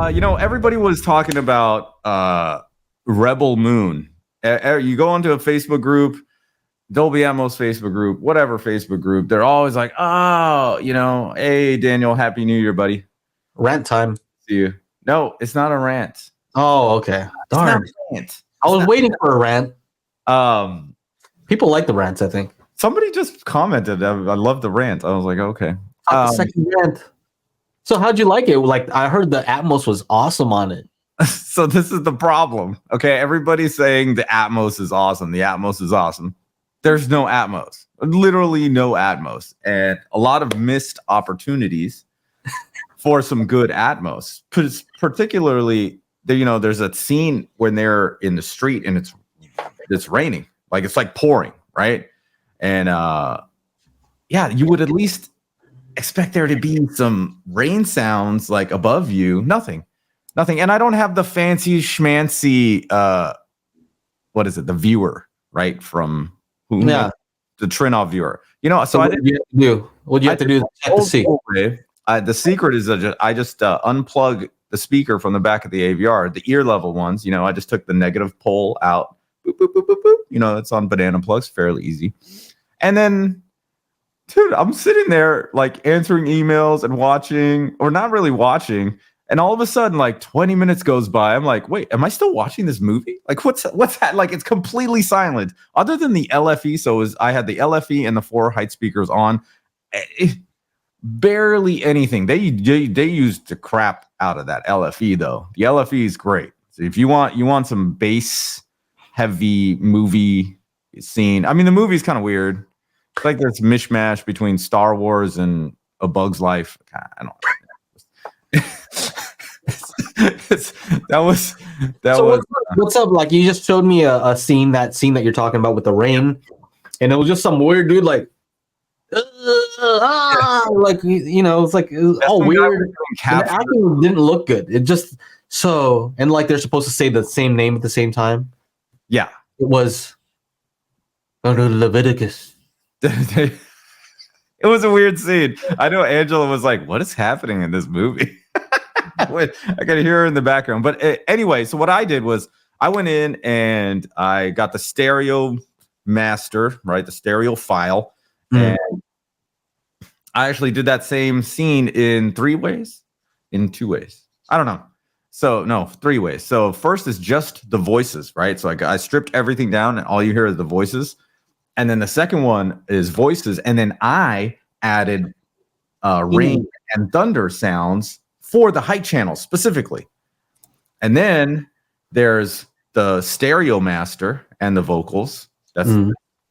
Everybody was talking about Rebel Moon. You go onto a Facebook group, Dolby Atmos Facebook group, whatever Facebook group, they're always like, oh, hey, Daniel, Happy New Year, buddy. Rant time. See you. No, it's not a rant. Oh, okay. Darn. It's not a rant. I was waiting for a rant. People like the rants, I think. Somebody just commented, I love the rant. I was like, okay. The second rant. So how'd you like it? Like, I heard the Atmos was awesome on it. So this is the problem. Okay, everybody's saying the Atmos is awesome. The Atmos is awesome. There's no Atmos. Literally no Atmos. And a lot of missed opportunities for some good Atmos. Particularly, there's a scene when they're in the street and it's raining. Like, it's like pouring, right? And you would at least expect there to be some rain sounds like above you. Nothing. And I don't have the fancy schmancy what is it, the viewer, right? From the Trinov viewer. So I didn't do what you have to do to check to see. The secret is I just unplug the speaker from the back of the AVR, the ear level ones. I just took the negative pole out. Boop, boop, boop, boop, boop. It's on banana plugs, fairly easy. And then, dude, I'm sitting there like answering emails and watching, or not really watching. And all of a sudden, like 20 minutes goes by. I'm like, wait, am I still watching this movie? Like, what's that? Like, it's completely silent other than the LFE. So I had the LFE and the 4 height speakers on. Barely anything. They used the crap out of that LFE though. The LFE is great. So if you want some bass heavy movie scene. I mean, the movie's kind of weird. It's like there's mishmash between Star Wars and A Bug's Life. I don't know. What's up? Like, you just showed me a scene that you're talking about with the rain, and it was just some weird dude like like, it's like all weird. The acting didn't look good. It just and like they're supposed to say the same name at the same time. Yeah, it was Leviticus. It was a weird scene. I know Angela was like, "What is happening in this movie?" I could hear her in the background. But anyway, so what I did was I went in and I got the stereo master, right? The stereo file. And I actually did that same scene in 2 ways. I don't know. So no, 3 ways. So first is just the voices, right? So I stripped everything down and all you hear is the voices. And then the second one is voices. And then I added rain and thunder sounds for the height channel specifically. And then there's the stereo master and the vocals. That's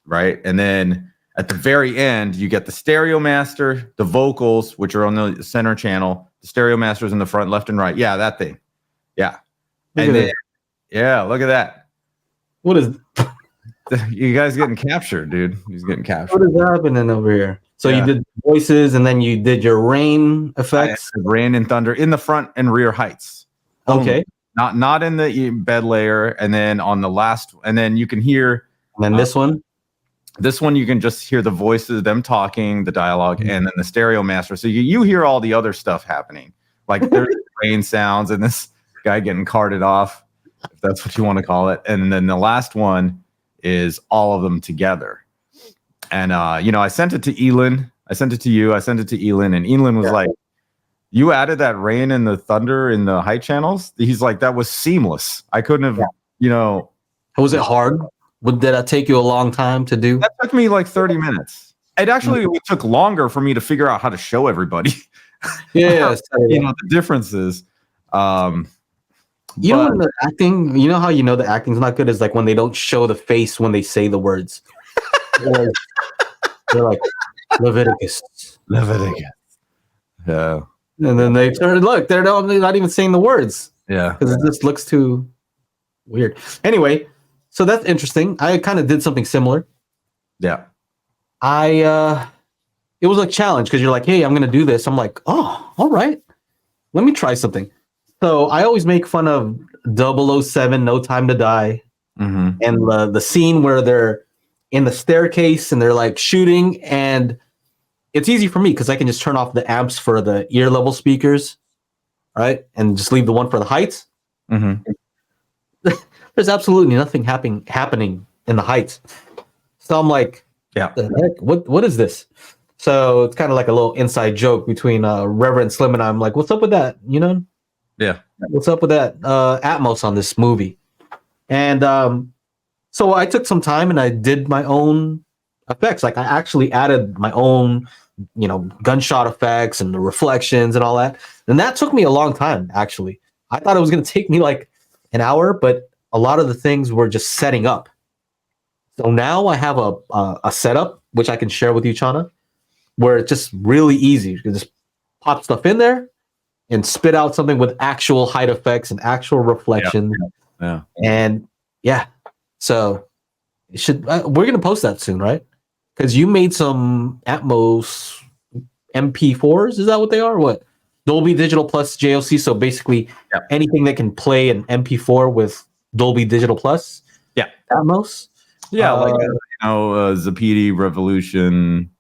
right. And then at the very end, you get the stereo master, the vocals, which are on the center channel, the stereo masters in the front, left and right. Yeah, that thing. Yeah. Look at that. What is you guys getting captured, dude? He's getting captured. What is happening over here? So you did voices and then you did your rain effects. Rain and thunder in the front and rear heights. Okay. Not in the bed layer. And then on the last, and then you can hear. And then this one? This one, you can just hear the voices, them talking, the dialogue, and then the stereo master. So you hear all the other stuff happening. Like there's rain sounds and this guy getting carted off, if that's what you want to call it. And then the last one is all of them together. And, I sent it to Elin. I sent it to you. I sent it to Elin. And Elin was like, you added that rain and the thunder in the height channels? He's like, that was seamless. I couldn't have, Was it hard? Did that take you a long time to do? That took me like 30 minminutes. It actually took longer for me to figure out how to show everybody. The differences. Know the acting, how the acting's not good is like when they don't show the face when they say the words. They're like Leviticus. Yeah. And then they turn, look, they're not even saying the words. Yeah. Because it just looks too weird. Anyway, so that's interesting. I kind of did something similar. Yeah. It was a challenge because you're like, hey, I'm going to do this. I'm like, oh, all right. Let me try something. So I always make fun of 007, No Time to Die. And the scene where they're in the staircase and they're like shooting, and it's easy for me because I can just turn off the amps for the ear level speakers right, and just leave the one for the heights, Mm-hmm. there's absolutely nothing happening in the heights. So I'm like, Yeah. the heck? What is this? So it's kind of like a little inside joke between Reverend Slim and I'm like, what's up with that? You know, Yeah. what's up with that Atmos on this movie? And so I took some time and I did my own effects. Like I actually added my own, gunshot effects and the reflections and all that. And that took me a long time, actually. I thought it was going to take me like an hour, but a lot of the things were just setting up. So now I have a setup which I can share with you, Chana, where it's just really easy. You can just pop stuff in there and spit out something with actual height effects and actual reflection. Yeah. And yeah, so we're gonna post that soon, right? Because you made some Atmos MP4s. Is that what they are? What Dolby Digital Plus JOC? So basically, anything that can play an MP4 with Dolby Digital Plus. Yeah, Atmos. Yeah, Zapiti Revolution.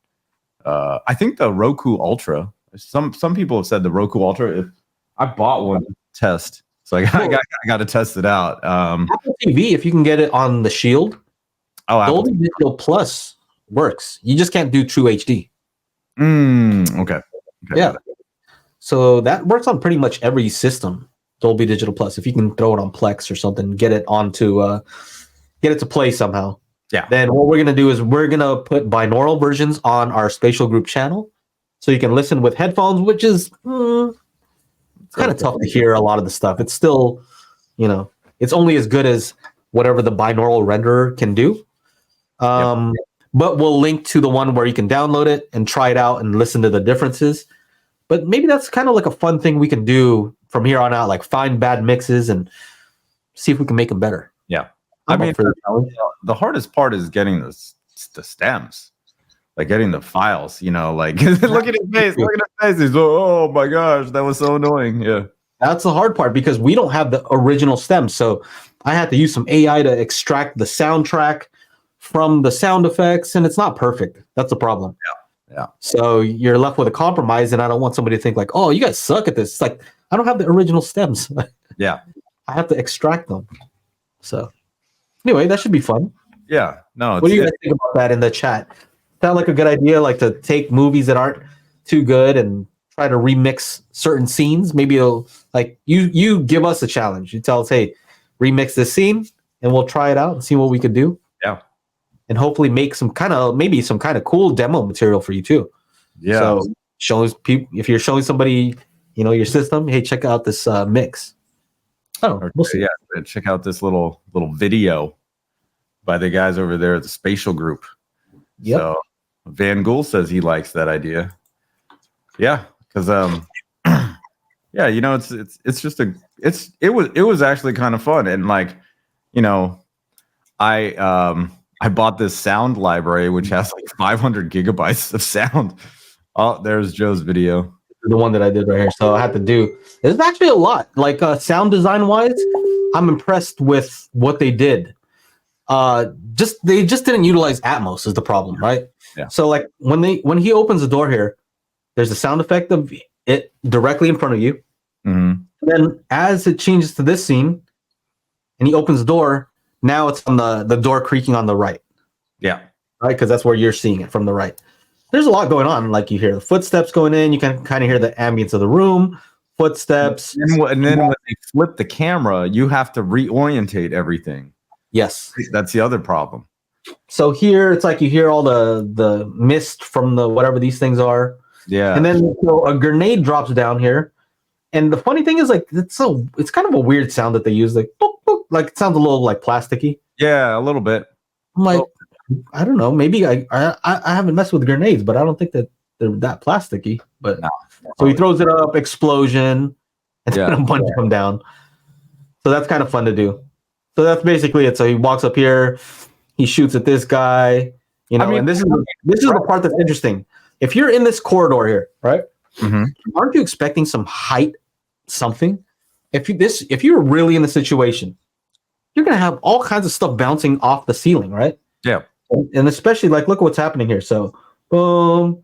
I think the Roku Ultra. Some people have said the Roku Ultra. If I bought one to test, so I got to test it out. Apple TV, if you can get it on the Shield. Dolby Digital Plus works. You just can't do True HD. Okay. Yeah. So that works on pretty much every system. Dolby Digital Plus. If you can throw it on Plex or something, get it to play somehow. Yeah. Then what we're gonna do is we're gonna put binaural versions on our spatial group channel, so you can listen with headphones, which is kind of tough to hear a lot of the stuff. It's still, it's only as good as whatever the binaural renderer can do. But we'll link to the one where you can download it and try it out and listen to the differences. But maybe that's kind of like a fun thing we can do from here on out, like find bad mixes and see if we can make them better. Yeah. The hardest part is getting the stems, like getting the files, like look at his face, He's, oh my gosh, that was so annoying. Yeah. That's the hard part because we don't have the original stems. So I had to use some AI to extract the soundtrack from the sound effects, and it's not perfect. That's the problem. Yeah. So you're left with a compromise, and I don't want somebody to think like, oh, you guys suck at this. It's like, I don't have the original stems. Yeah. I have to extract them. So anyway, that should be fun. Yeah. No. What do you guys think about that in the chat? Sound like a good idea, like to take movies that aren't too good and try to remix certain scenes? Maybe it'll like you give us a challenge. You tell us, hey, remix this scene, and we'll try it out and see what we could do. Yeah. And hopefully make some kind of cool demo material for you too. Yeah. So shows people, if you're showing somebody, your system, hey, check out this mix. Oh, we'll see. Yeah, check out this little video by the guys over there at the Spatial Group. Yep. So Van Gool says he likes that idea. Yeah, because yeah, it's just it was actually kind of fun, and like, I bought this sound library which has like 500 gigabytes of sound. Oh, there's Joe's video. The one that I did right here. So I had to do. It's actually a lot. Like sound design wise, I'm impressed with what they did. They just didn't utilize Atmos is the problem, right? Yeah. So like when he opens the door here, there's a sound effect of it directly in front of you. Mm-hmm. And then as it changes to this scene, and he opens the door, now it's on the door creaking on the right. Yeah. Right, because that's where you're seeing it from the right. There's a lot going on. Like you hear the footsteps going in, you can kind of hear the ambience of the room, footsteps. And then when they flip the camera, you have to reorientate everything. Yes. That's the other problem. So here it's like you hear all the mist from the whatever these things are. Yeah. And then so a grenade drops down here. And the funny thing is like it's kind of a weird sound that they use, like boop, boop, like it sounds a little like plasticky. Yeah, a little bit. I'm like, I don't know. Maybe I haven't messed with grenades, but I don't think that they're that plasticky. But no, so he throws it up, explosion, and then a bunch come down. So that's kind of fun to do. So that's basically it. So he walks up here, he shoots at this guy, and this is the part that's interesting. If you're in this corridor here, right? Mm-hmm. Aren't you expecting some height something? If you're really in the situation, you're gonna have all kinds of stuff bouncing off the ceiling, right? Yeah. And especially like look at what's happening here. So boom,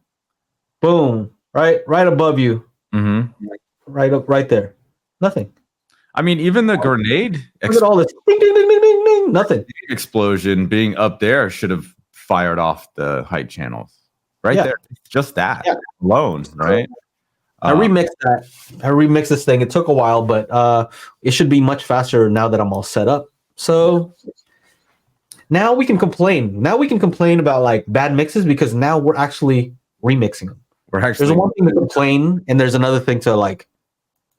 boom, right above you. Mm-hmm. Right there. Nothing. I mean, even the grenade Look at all this. Ding, ding, ding, ding, ding, ding. Nothing. explosion being up there should have fired off the height channels right there. Just that alone, right? I remixed that. I remixed this thing. It took a while, but it should be much faster now that I'm all set up. So now we can complain. Now we can complain about like bad mixes because now we're actually remixing them. There's one thing to complain, and there's another thing to like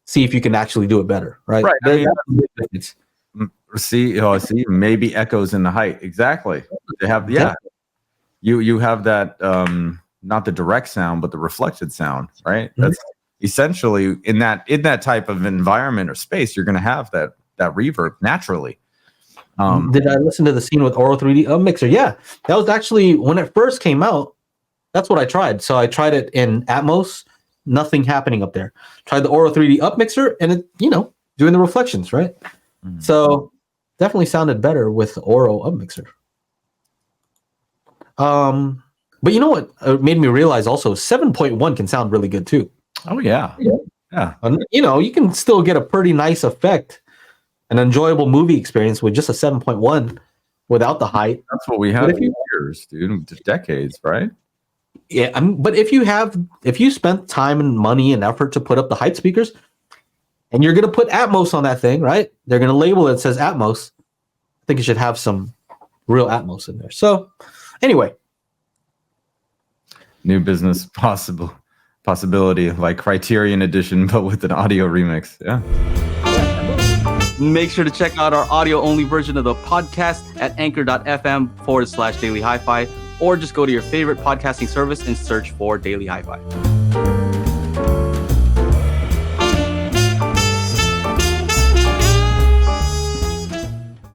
see if you can actually do it better, right? Right. I mean, see, maybe echoes in the height. Exactly. They have, You have that not the direct sound, but the reflected sound, right? Mm-hmm. That's essentially in that type of environment or space, you're going to have that reverb naturally. Did I listen to the scene with Oro 3D mixer? Yeah, that was actually when it first came out. That's what I tried. So I tried it in Atmos, nothing happening up there. Tried the Oro 3D up mixer, and it, doing the reflections, right? Mm-hmm. So definitely sounded better with Oro up mixer. But you know what made me realize also 7.1 can sound really good too. Oh yeah. You can still get a pretty nice effect, an enjoyable movie experience with just a 7.1 without the height. That's what we have for years, dude, decades, right? Yeah, but if you spent time and money and effort to put up the height speakers, and you're gonna put Atmos on that thing, right? They're gonna label it says Atmos. I think it should have some real Atmos in there. So anyway, new business possibility like Criterion Edition, but with an audio remix. Yeah. Make sure to check out our audio-only version of the podcast at anchor.fm/Daily HiFi, or just go to your favorite podcasting service and search for Daily HiFi.